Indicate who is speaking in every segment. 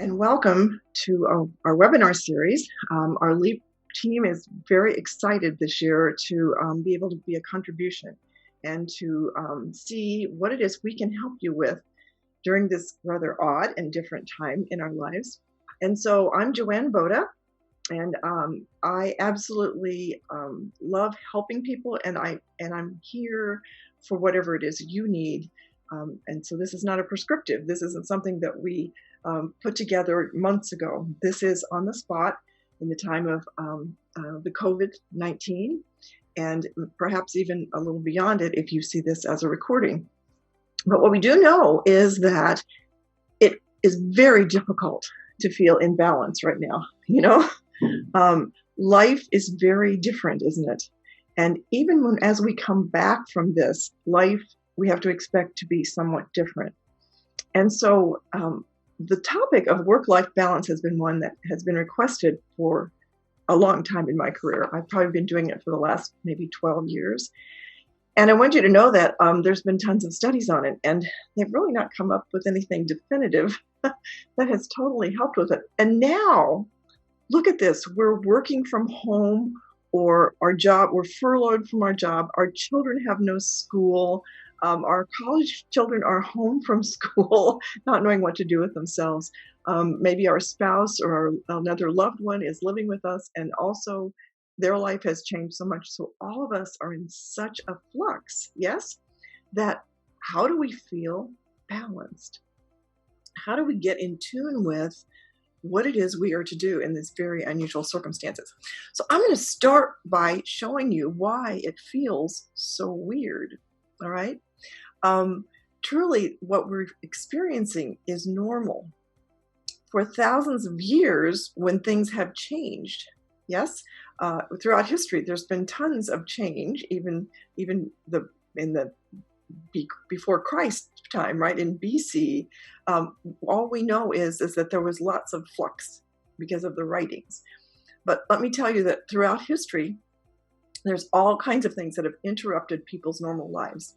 Speaker 1: and welcome to our webinar series. Our LEAP team is very excited this year to be able to be a contribution and to see what it is we can help you with during this rather odd and different time in our lives. And so I'm Joanne Boda, and I absolutely love helping people, and I'm here for whatever it is you need. And so this is not a prescriptive. This isn't something that we put together months ago. This is on the spot in the time of the COVID-19, and perhaps even a little beyond it if you see this as a recording. But what we do know is that it is very difficult to feel in balance right now. Life is very different, isn't it? And even as we come back from this life, we have to expect to be somewhat different. And so the topic of work-life balance has been one that has been requested for a long time in my career. I've probably been doing it for the last maybe 12 years. And I want you to know that there's been tons of studies on it, and they've really not come up with anything definitive that has totally helped with it. And now, look at this. We're working from home, or our job, we're furloughed from our job. Our children have no school. Our college children are home from school, not knowing what to do with themselves. Maybe our spouse or another loved one is living with us, and also their life has changed so much. So all of us are in such a flux, yes, that how do we feel balanced? How do we get in tune with what it is we are to do in these very unusual circumstances? So I'm going to start by showing you why it feels so weird, all right? Truly, what we're experiencing is normal. For thousands of years, when things have changed, yes, throughout history, there's been tons of change, even before Christ time, right, in BC. All we know is that there was lots of flux because of the writings. But let me tell you that throughout history, there's all kinds of things that have interrupted people's normal lives.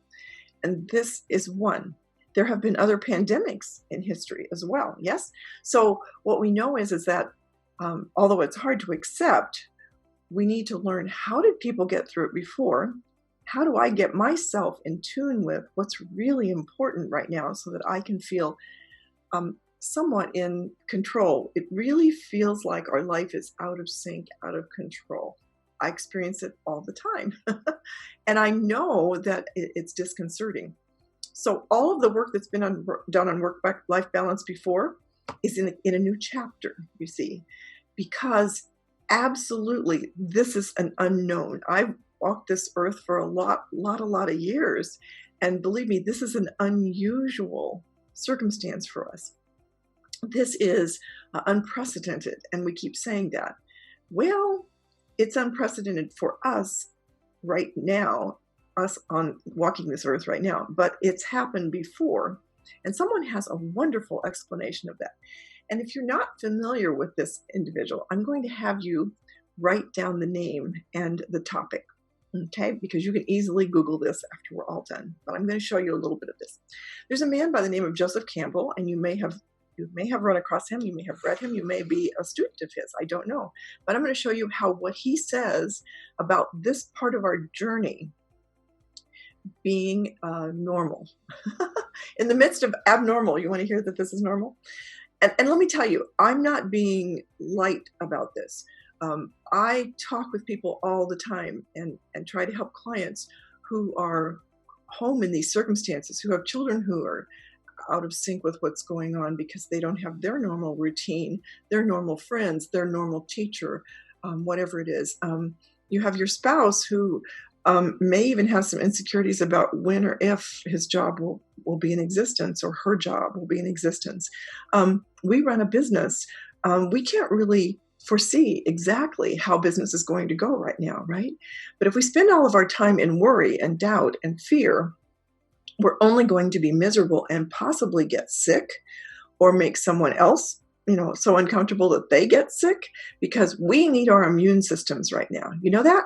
Speaker 1: And this is one. There have been other pandemics in history as well, yes? So what we know is that although it's hard to accept, we need to learn, how did people get through it before? How do I get myself in tune with what's really important right now so that I can feel somewhat in control? It really feels like our life is out of sync, out of control. I experience it all the time. And I know that it's disconcerting. So all of the work that's been done on work-life balance before is in a new chapter, you see, because absolutely this is an unknown. I've walked this earth for a lot of years. And believe me, this is an unusual circumstance for us. This is unprecedented. And we keep saying that. Well, it's unprecedented for us right now, us on walking this earth right now, but it's happened before. And someone has a wonderful explanation of that. And if you're not familiar with this individual, I'm going to have you write down the name and the topic, okay? Because you can easily Google this after we're all done. But I'm going to show you a little bit of this. There's a man by the name of Joseph Campbell, and you may have run across him, you may have read him, you may be a student of his, I don't know. But I'm going to show you how what he says about this part of our journey being normal. In the midst of abnormal, you want to hear that this is normal? And let me tell you, I'm not being light about this. I talk with people all the time and try to help clients who are home in these circumstances, who have children who are out of sync with what's going on because they don't have their normal routine, their normal friends, their normal teacher, whatever it is. You have your spouse who may even have some insecurities about when or if his job will be in existence, or her job will be in existence. We run a business. We can't really foresee exactly how business is going to go right now, right? But if we spend all of our time in worry and doubt and fear, we're only going to be miserable and possibly get sick, or make someone else, so uncomfortable that they get sick, because we need our immune systems right now. You know that?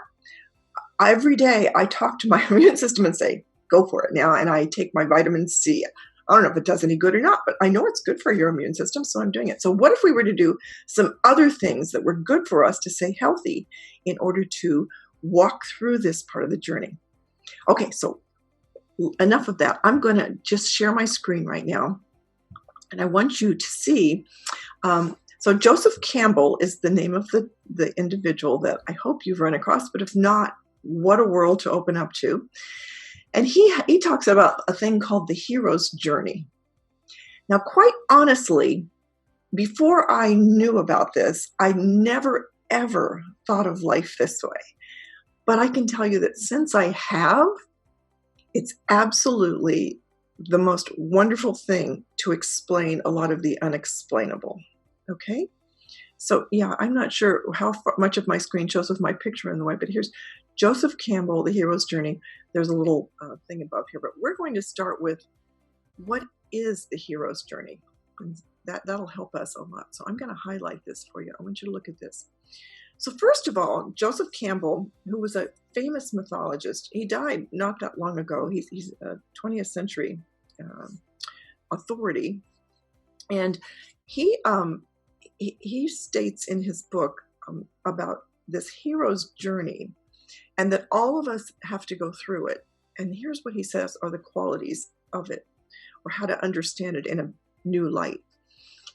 Speaker 1: Every day I talk to my immune system and say, go for it now. And I take my vitamin C. I don't know if it does any good or not, but I know it's good for your immune system, so I'm doing it. So what if we were to do some other things that were good for us to stay healthy in order to walk through this part of the journey? Okay, so enough of that. I'm going to just share my screen right now, and I want you to see. So Joseph Campbell is the name of the individual that I hope you've run across, but if not, what a world to open up to. And he talks about a thing called the hero's journey. Now, quite honestly, before I knew about this, I never, ever thought of life this way. But I can tell you that since I have, it's absolutely the most wonderful thing to explain a lot of the unexplainable. Okay? So, yeah, I'm not sure how much of my screen shows with my picture in the way, but here's Joseph Campbell, The Hero's Journey. There's a little thing above here, but we're going to start with what is the hero's journey? And that'll help us a lot. So I'm going to highlight this for you. I want you to look at this. So first of all, Joseph Campbell, who was a famous mythologist, he died not that long ago. He's a 20th century authority. And he states in his book about this hero's journey, and that all of us have to go through it. And here's what he says are the qualities of it, or how to understand it in a new light.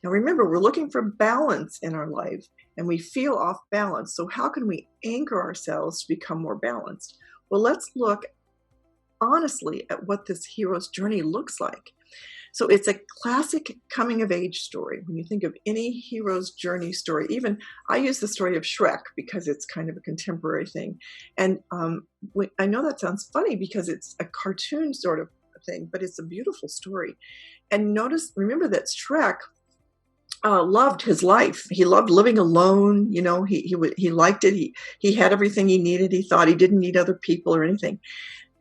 Speaker 1: Now remember, we're looking for balance in our life, and we feel off balance. So how can we anchor ourselves to become more balanced? Well, let's look honestly at what this hero's journey looks like. So it's a classic coming of age story. When you think of any hero's journey story, even I use the story of Shrek because it's kind of a contemporary thing. And I know that sounds funny because it's a cartoon sort of thing, but it's a beautiful story. And remember that Shrek loved his life. He loved living alone. You know, he liked it. He had everything he needed. He thought he didn't need other people or anything.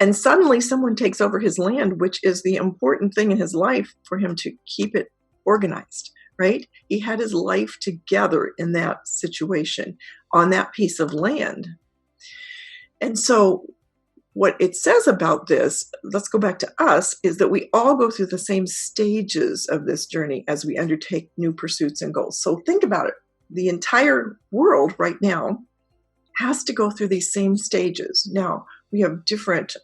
Speaker 1: And suddenly someone takes over his land, which is the important thing in his life for him to keep it organized, right? He had his life together in that situation on that piece of land. And so what it says about this, let's go back to us, is that we all go through the same stages of this journey as we undertake new pursuits and goals. So think about it. The entire world right now has to go through these same stages. Now, we have different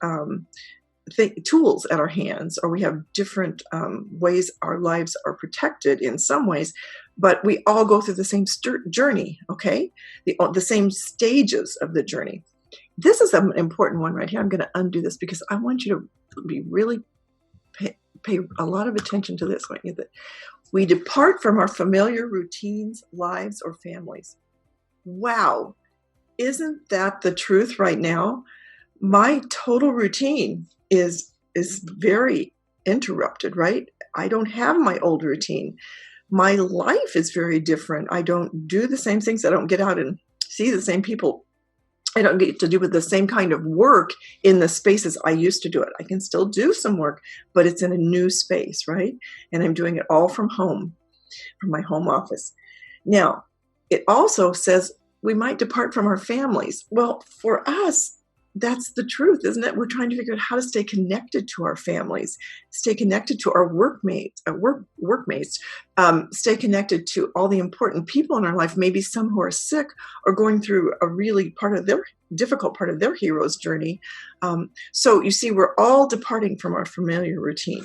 Speaker 1: tools at our hands, or we have different ways our lives are protected in some ways, but we all go through the same journey, okay? The same stages of the journey. This is an important one right here. I'm going to undo this because I want you to be really pay a lot of attention to this one. We depart from our familiar routines, lives, or families. Wow. Isn't that the truth right now? My total routine is very interrupted, right? I don't have my old routine. My life is very different. I don't do the same things. I don't get out and see the same people. I don't get to do with the same kind of work in the spaces I used to do it. I can still do some work, but it's in a new space, right? And I'm doing it all from home, from my home office. Now, it also says we might depart from our families. Well, for us, that's the truth, isn't it? We're trying to figure out how to stay connected to our families, stay connected to our workmates, stay connected to all the important people in our life, maybe some who are sick or going through a really difficult part of their hero's journey. So you see, we're all departing from our familiar routine.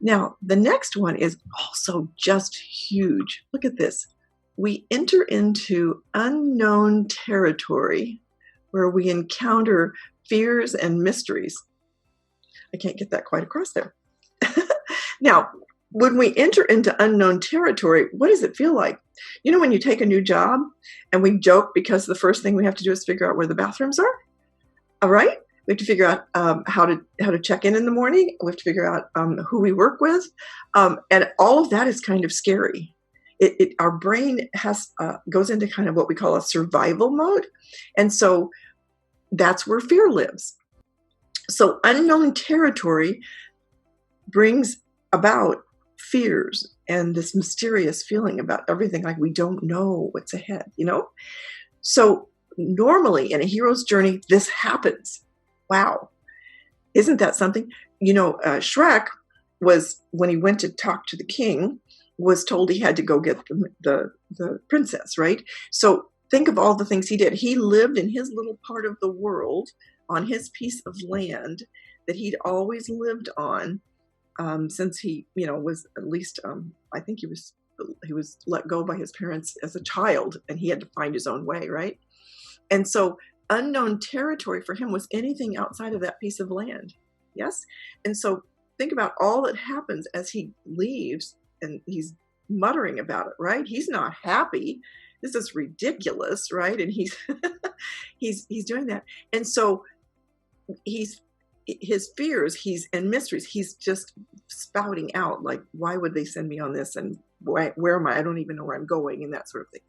Speaker 1: Now, the next one is also just huge. Look at this. We enter into unknown territory where we encounter fears and mysteries. I can't get that quite across there. Now, when we enter into unknown territory, what does it feel like? You know, when you take a new job and we joke because the first thing we have to do is figure out where the bathrooms are. All right? We have to figure out how to check in the morning. We have to figure out who we work with. And all of that is kind of scary. Our brain goes into kind of what we call a survival mode. And so that's where fear lives. So unknown territory brings about fears and this mysterious feeling about everything, like we don't know what's ahead, you know? So normally in a hero's journey, this happens. Wow. Isn't that something? You know, Shrek, was when he went to talk to the king, was told he had to go get the princess, right? So think of all the things he did. He lived in his little part of the world on his piece of land that he'd always lived on, since he, was at least, I think he was let go by his parents as a child, and he had to find his own way, right? And so unknown territory for him was anything outside of that piece of land. Yes? And so think about all that happens as he leaves, and he's muttering about it, right? He's not happy. This is ridiculous, right? And he's he's doing that. And so he's his fears, and mysteries, he's just spouting out, like, why would they send me on this, and where am I don't even know where I'm going, and that sort of thing.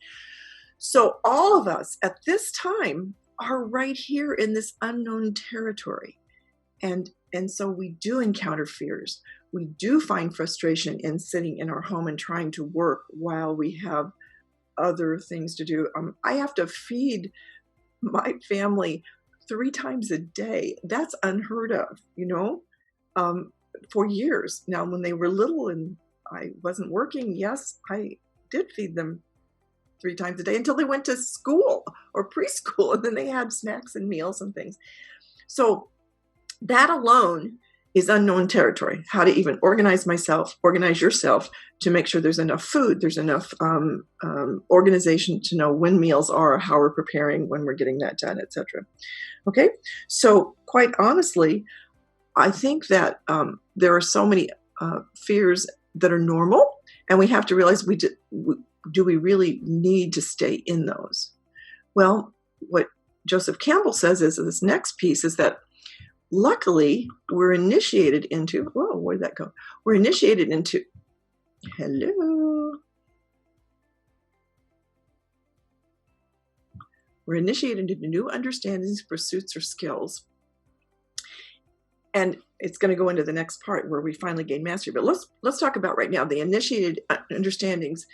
Speaker 1: So all of us at this time are right here in this unknown territory, and so we do encounter fears. We do find frustration in sitting in our home and trying to work while we have other things to do. I have to feed my family 3 times a day. That's unheard of, for years. Now, when they were little and I wasn't working, yes, I did feed them 3 times a day until they went to school or preschool, and then they had snacks and meals and things. So that alone is unknown territory. How to even organize myself, organize yourself to make sure there's enough food, there's enough organization to know when meals are, how we're preparing, when we're getting that done, etc. Okay, so quite honestly, I think that there are so many fears that are normal, and we have to realize do we really need to stay in those? Well, what Joseph Campbell says is this next piece is that luckily we're initiated into, whoa, where'd that go? We're initiated into, hello. We're initiated into new understandings, pursuits, or skills. And it's going to go into the next part where we finally gain mastery. But let's talk about right now the initiated understandings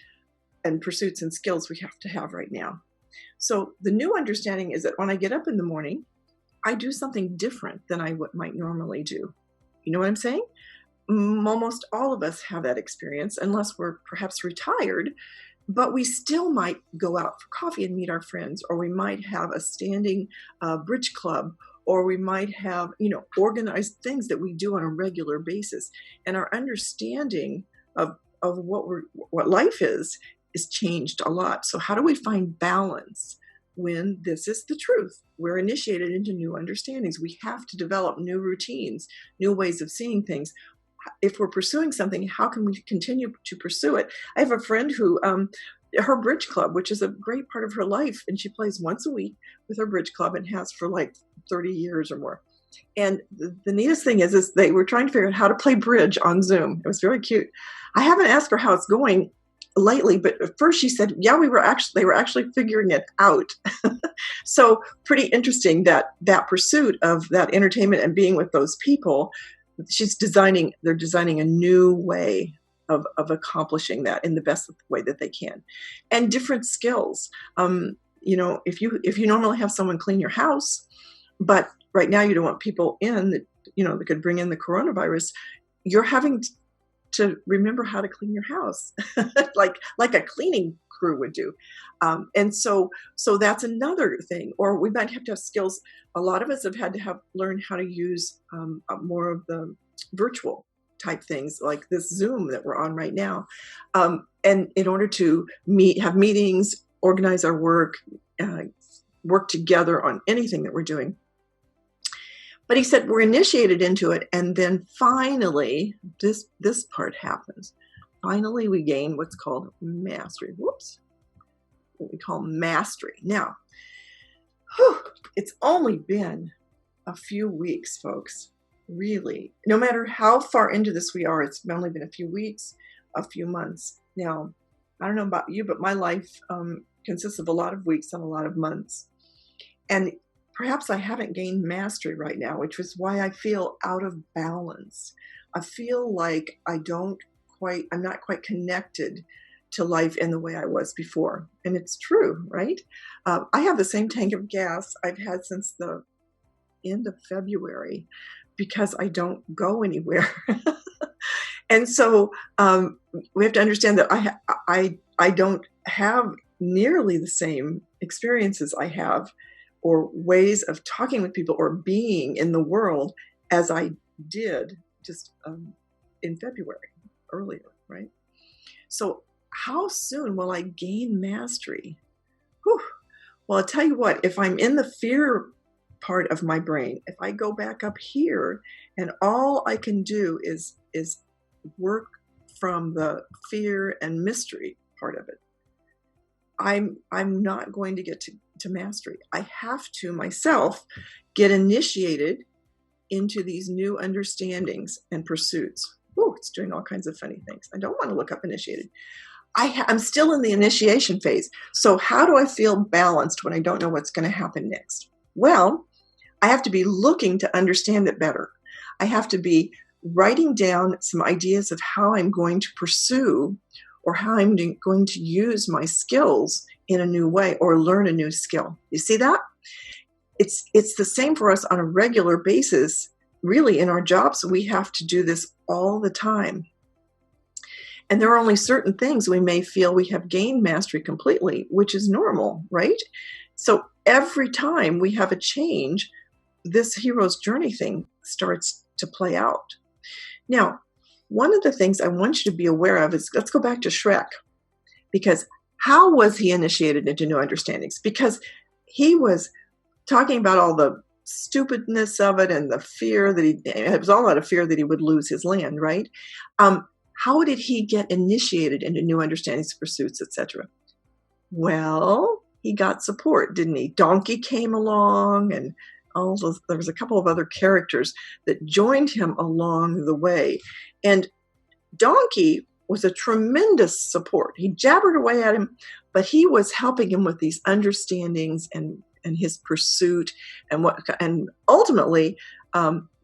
Speaker 1: and pursuits and skills we have to have right now. So the new understanding is that when I get up in the morning, I do something different than I might normally do. You know what I'm saying? Almost all of us have that experience, unless we're perhaps retired, but we still might go out for coffee and meet our friends, or we might have a standing bridge club, or we might have, organized things that we do on a regular basis. And our understanding of what life is changed a lot. So how do we find balance when this is the truth? We're initiated into new understandings. We have to develop new routines, new ways of seeing things. If we're pursuing something, how can we continue to pursue it? I have a friend who, her bridge club, which is a great part of her life, and she plays once a week with her bridge club and has for like 30 years or more. And the neatest thing is they were trying to figure out how to play bridge on Zoom. It was very cute. I haven't asked her how it's going lately, but at first she said, yeah, they were actually figuring it out. So pretty interesting that pursuit of that entertainment and being with those people, they're designing a new way of accomplishing that in the best way that they can. And different skills. If you normally have someone clean your house, but right now you don't want people in that, that could bring in the coronavirus, you're having to remember how to clean your house, like a cleaning crew would do. And so that's another thing. Or we might have to have skills. A lot of us have had to learn how to use more of the virtual type things, like this Zoom that we're on right now. And in order to have meetings, organize our work, work together on anything that we're doing. But he said we're initiated into it, and then finally, this part happens. Finally, we gain what's called mastery. What we call mastery. Now, it's only been a few weeks, folks. Really, no matter how far into this we are, it's only been a few weeks, a few months. Now, I don't know about you, but my life consists of a lot of weeks and a lot of months. And perhaps I haven't gained mastery right now, which is why I feel out of balance. I feel like I'm not quite connected to life in the way I was before. And it's true, right? I have the same tank of gas I've had since the end of February because I don't go anywhere. And so we have to understand that I don't have nearly the same experiences I have, or ways of talking with people or being in the world as I did just in February earlier, right? So how soon will I gain mastery? Whew. Well, I'll tell you what, if I'm in the fear part of my brain, if I go back up here and all I can do is work from the fear and mystery part of it, I'm not going to get to mastery. I have to myself get initiated into these new understandings and pursuits. Ooh, it's doing all kinds of funny things. I don't want to look up initiated. I'm still in the initiation phase. So how do I feel balanced when I don't know what's going to happen next? Well, I have to be looking to understand it better. I have to be writing down some ideas of how I'm going to pursue, or how I'm going to use my skills in a new way, or learn a new skill. You see that? It's the same for us on a regular basis. Really, in our jobs, we have to do this all the time. And there are only certain things we may feel we have gained mastery completely, which is normal, right? So every time we have a change, this hero's journey thing starts to play out. Now, one of the things I want you to be aware of is, let's go back to Shrek, because how was he initiated into new understandings? Because he was talking about all the stupidness of it and the fear that it was all out of fear that he would lose his land, right? How did he get initiated into new understandings, pursuits, etc.? Well, he got support, didn't he? Donkey came along, and there was a couple of other characters that joined him along the way. And Donkey was a tremendous support. He jabbered away at him, but he was helping him with these understandings and his pursuit, and ultimately,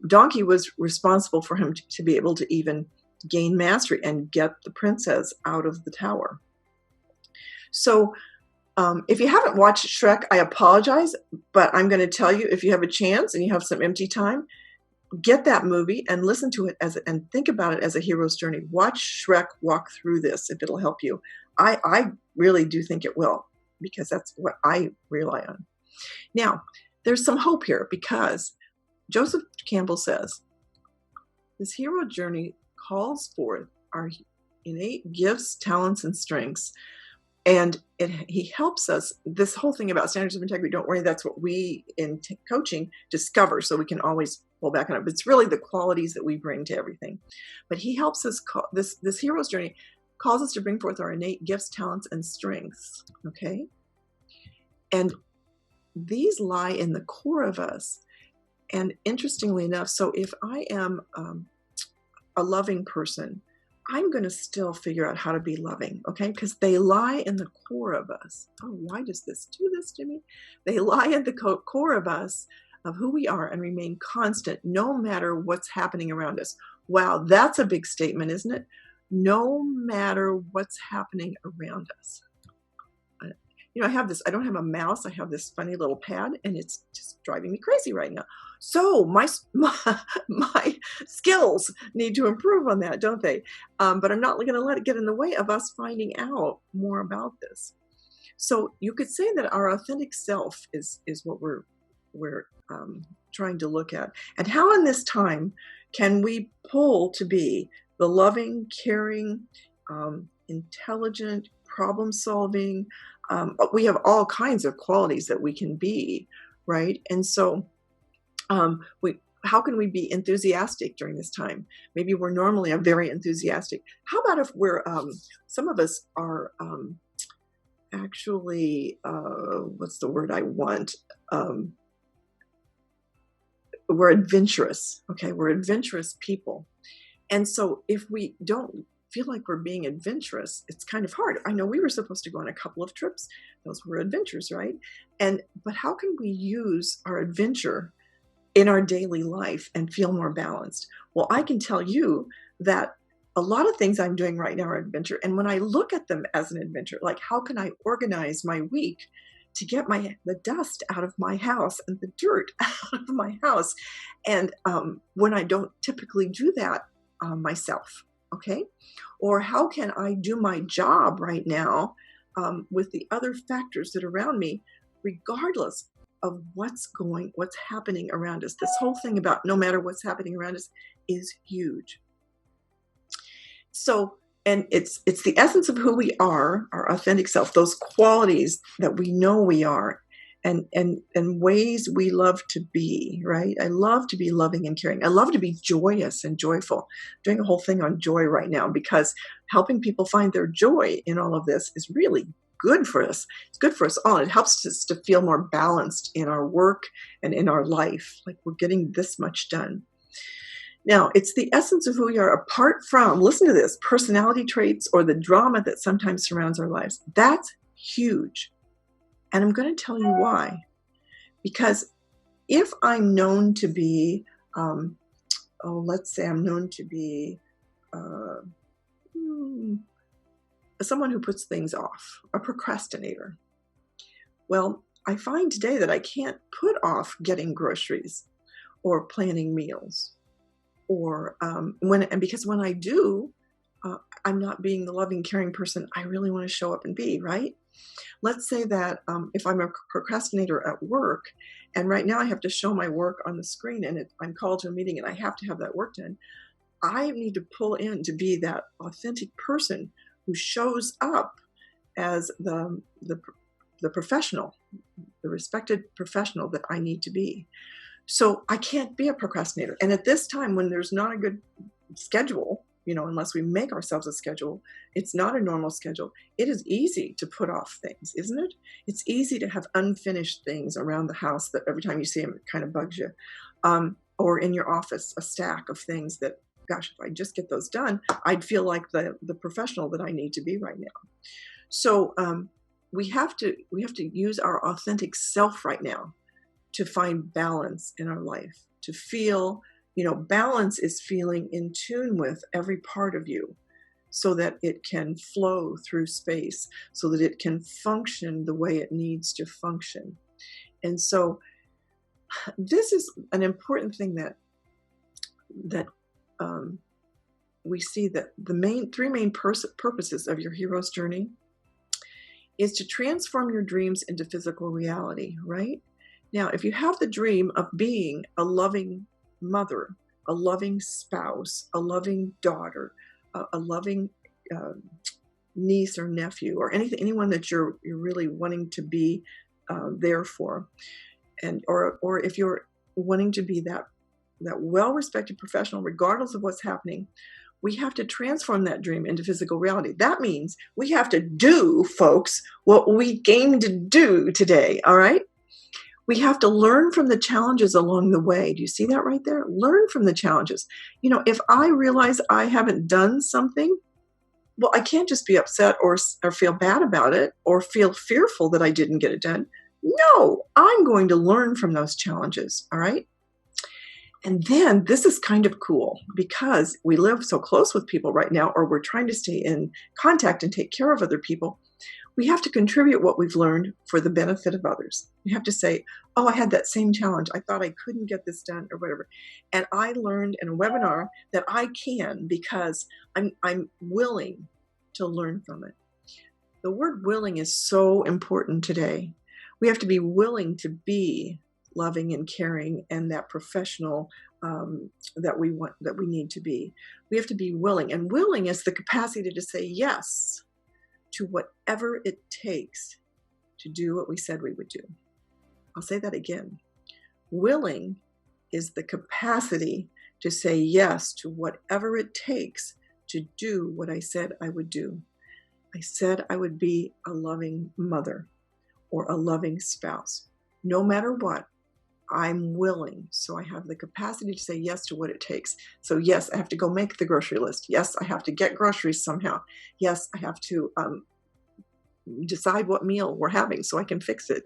Speaker 1: Donkey was responsible for him to be able to even gain mastery and get the princess out of the tower. So if you haven't watched Shrek, I apologize, but I'm going to tell you, if you have a chance and you have some empty time, get that movie and listen to it and think about it as a hero's journey. Watch Shrek walk through this if it'll help you. I really do think it will, because that's what I rely on. Now, there's some hope here, because Joseph Campbell says, this hero journey calls forth our innate gifts, talents, and strengths. And he helps us, this whole thing about standards of integrity, don't worry, that's what we in coaching discover, so we can always pull back on it. But it's really the qualities that we bring to everything. But he helps us, this hero's journey calls us to bring forth our innate gifts, talents, and strengths, okay? And these lie in the core of us. And interestingly enough, so if I am a loving person, I'm going to still figure out how to be loving, okay? Because they lie in the core of us. Oh, why does this do this to me? They lie in the core of us, of who we are, and remain constant no matter what's happening around us. Wow, that's a big statement, isn't it? No matter what's happening around us. You know, I don't have a mouse. I have this funny little pad, and it's just driving me crazy right now. So my skills need to improve on that, don't they? But I'm not going to let it get in the way of us finding out more about this. So you could say that our authentic self is what we're trying to look at. And how in this time can we pull to be the loving, caring, intelligent, problem-solving, we have all kinds of qualities that we can be, right? And so how can we be enthusiastic during this time? Maybe we're normally very enthusiastic. How about if we're, some of us are actually, what's the word I want? We're adventurous, okay? We're adventurous people. And so if we don't feel like we're being adventurous, it's kind of hard. I know we were supposed to go on a couple of trips. Those were adventures, right? But how can we use our adventure in our daily life and feel more balanced? Well, I can tell you that a lot of things I'm doing right now are adventure. And when I look at them as an adventure, like how can I organize my week to get the dust out of my house and the dirt out of my house? And when I don't typically do that myself, Okay? Or how can I do my job right now with the other factors that are around me, regardless of what's happening around us? This whole thing about no matter what's happening around us is huge. So, and it's the essence of who we are, our authentic self, those qualities that we know we are, and ways we love to be, right? I love to be loving and caring. I love to be joyous and joyful. I'm doing a whole thing on joy right now because helping people find their joy in all of this is really good for us. It's good for us all. It helps us to feel more balanced in our work and in our life, like we're getting this much done. Now, it's the essence of who we are apart from, listen to this, personality traits or the drama that sometimes surrounds our lives. That's huge. And I'm going to tell you why. Because if I'm known to be, let's say I'm known to be someone who puts things off, a procrastinator. Well, I find today that I can't put off getting groceries or planning meals. Or because when I do, I'm not being the loving, caring person I really want to show up and be, right? Let's say that if I'm a procrastinator at work, and right now I have to show my work on the screen, and I'm called to a meeting, and I have to have that work done, I need to pull in to be that authentic person who shows up as the professional, the respected professional that I need to be. So I can't be a procrastinator. And at this time, when there's not a good schedule, unless we make ourselves a schedule, it's not a normal schedule. It is easy to put off things, isn't it? It's easy to have unfinished things around the house that every time you see them, it kind of bugs you. Or in your office, a stack of things that, gosh, if I just get those done, I'd feel like the professional that I need to be right now. So we have to use our authentic self right now to find balance in our life, to feel, balance is feeling in tune with every part of you so that it can flow through space, so that it can function the way it needs to function. And so this is an important thing that we see, that the three main purposes of your hero's journey is to transform your dreams into physical reality, right? Now, if you have the dream of being a loving mother, a loving spouse, a loving daughter, a loving niece or nephew, or anyone that you're really wanting to be there for, or if you're wanting to be that well-respected professional, regardless of what's happening, we have to transform that dream into physical reality. That means we have to do, folks, what we came to do today, all right? We have to learn from the challenges along the way. Do you see that right there? Learn from the challenges. If I realize I haven't done something, well, I can't just be upset or feel bad about it or feel fearful that I didn't get it done. No, I'm going to learn from those challenges, all right? And then this is kind of cool because we live so close with people right now, or we're trying to stay in contact and take care of other people. We have to contribute what we've learned for the benefit of others. We have to say, oh, I had that same challenge. I thought I couldn't get this done or whatever. And I learned in a webinar that I can because I'm willing to learn from it. The word willing is so important today. We have to be willing to be loving and caring and that professional that we need to be. We have to be willing. And willing is the capacity to say yes to whatever it takes to do what we said we would do. I'll say that again. Willing is the capacity to say yes to whatever it takes to do what I said I would do. I said I would be a loving mother or a loving spouse. No matter what, I'm willing. So I have the capacity to say yes to what it takes. So yes, I have to go make the grocery list. Yes, I have to get groceries somehow. Yes, I have to decide what meal we're having so I can fix it.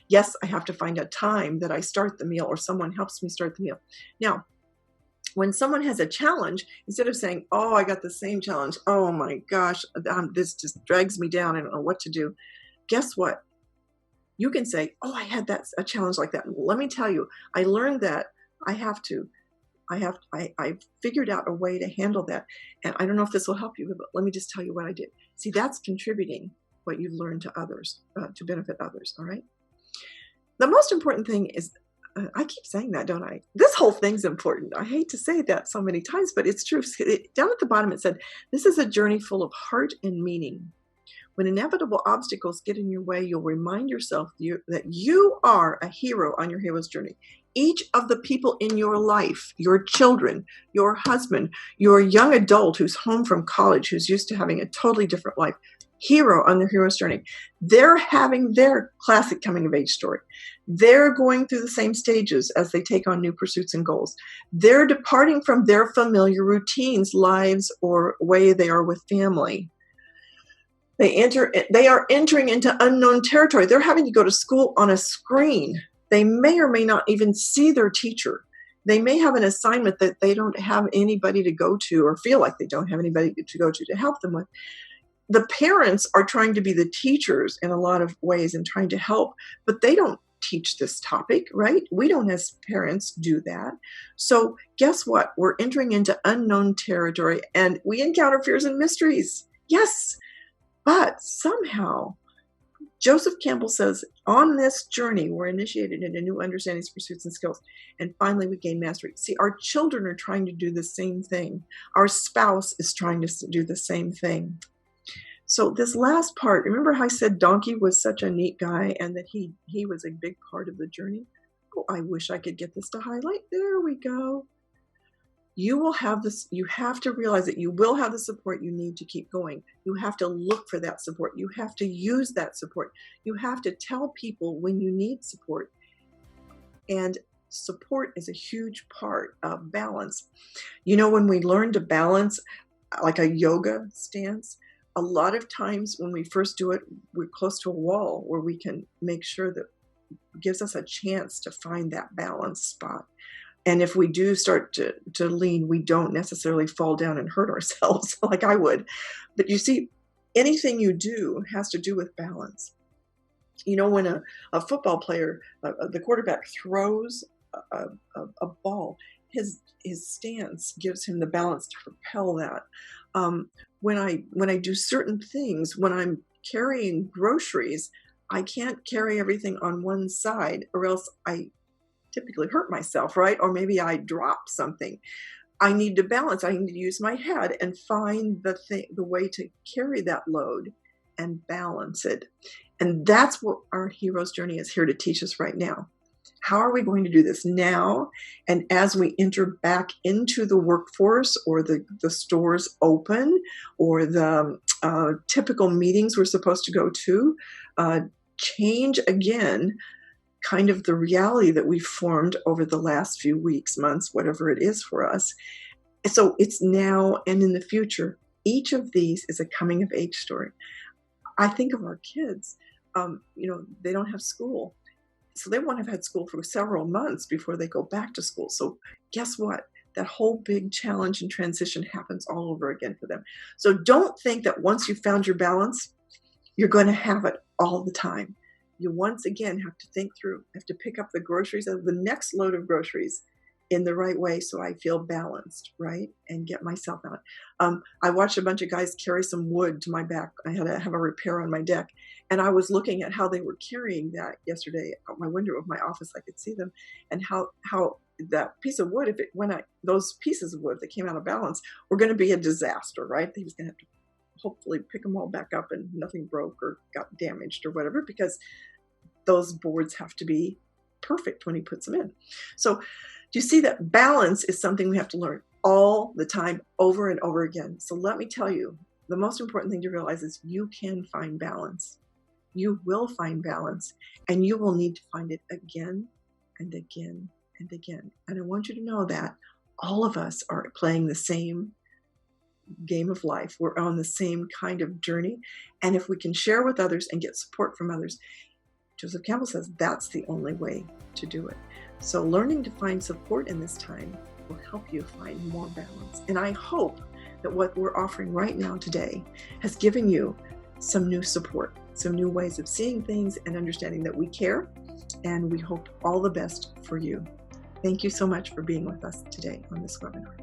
Speaker 1: Yes, I have to find a time that I start the meal or someone helps me start the meal. Now, when someone has a challenge, instead of saying, oh, I got the same challenge. Oh my gosh, this just drags me down. I don't know what to do. Guess what? You can say, oh, I had a challenge like that. Let me tell you, I learned that I have to I figured out a way to handle that. And I don't know if this will help you, but let me just tell you what I did. See, that's contributing what you've learned to others, to benefit others, all right? The most important thing is, I keep saying that, don't I? This whole thing's important. I hate to say that so many times, but it's true. Down at the bottom it said, this is a journey full of heart and meaning. When inevitable obstacles get in your way, you'll remind yourself that you are a hero on your hero's journey. Each of the people in your life, your children, your husband, your young adult who's home from college, who's used to having a totally different life, hero on their hero's journey. They're having their classic coming of age story. They're going through the same stages as they take on new pursuits and goals. They're departing from their familiar routines, lives, or way they are with family. They are entering into unknown territory. They're having to go to school on a screen. They may or may not even see their teacher. They may have an assignment that they don't have anybody to go to, or feel like they don't have anybody to go to help them with. The parents are trying to be the teachers in a lot of ways and trying to help, but they don't teach this topic, right? We don't as parents do that. So guess what? We're entering into unknown territory and we encounter fears and mysteries. Yes. But somehow, Joseph Campbell says, on this journey, we're initiated into new understandings, pursuits, and skills. And finally, we gain mastery. See, our children are trying to do the same thing. Our spouse is trying to do the same thing. So this last part, remember how I said Donkey was such a neat guy and that he was a big part of the journey? Oh, I wish I could get this to highlight. There we go. You will have this, you have to realize that you will have the support you need to keep going. You have to look for that support. You have to use that support. You have to tell people when you need support. And support is a huge part of balance. You know, when we learn to balance, like a yoga stance, a lot of times when we first do it, we're close to a wall where we can make sure that it gives us a chance to find that balance spot. And if we do start to lean, we don't necessarily fall down and hurt ourselves like I would. But you see, anything you do has to do with balance. You know, when a football player, the quarterback throws a ball, his stance gives him the balance to propel that. When I do certain things, when I'm carrying groceries, I can't carry everything on one side or else I typically hurt myself, right? Or maybe I drop something. I need to balance. I need to use my head and find the way to carry that load and balance it. And that's what our hero's journey is here to teach us right now. How are we going to do this now? And as we enter back into the workforce, or the stores open, or the typical meetings we're supposed to go to, change again kind of the reality that we've formed over the last few weeks, months, whatever it is for us. So it's now and in the future. Each of these is a coming of age story. I think of our kids, they don't have school. So they won't have had school for several months before they go back to school. So guess what? That whole big challenge and transition happens all over again for them. So don't think that once you've found your balance, you're going to have it all the time. You once again have to think through, have to pick up the groceries, the next load of groceries in the right way so I feel balanced, right? And get myself out. I watched a bunch of guys carry some wood to my back. I had to have a repair on my deck. And I was looking at how they were carrying that yesterday out my window of my office. I could see them, and how that piece of wood, those pieces of wood that came out of balance were going to be a disaster, right? He was going to have to hopefully pick them all back up and nothing broke or got damaged or whatever, because those boards have to be perfect when he puts them in. So do you see that balance is something we have to learn all the time, over and over again? So let me tell you, the most important thing to realize is you can find balance. You will find balance, and you will need to find it again and again and again. And I want you to know that all of us are playing the same game of life. We're on the same kind of journey. And if we can share with others and get support from others, Joseph Campbell says that's the only way to do it. So learning to find support in this time will help you find more balance. And I hope that what we're offering right now today has given you some new support, some new ways of seeing things and understanding that we care, and we hope all the best for you. Thank you so much for being with us today on this webinar.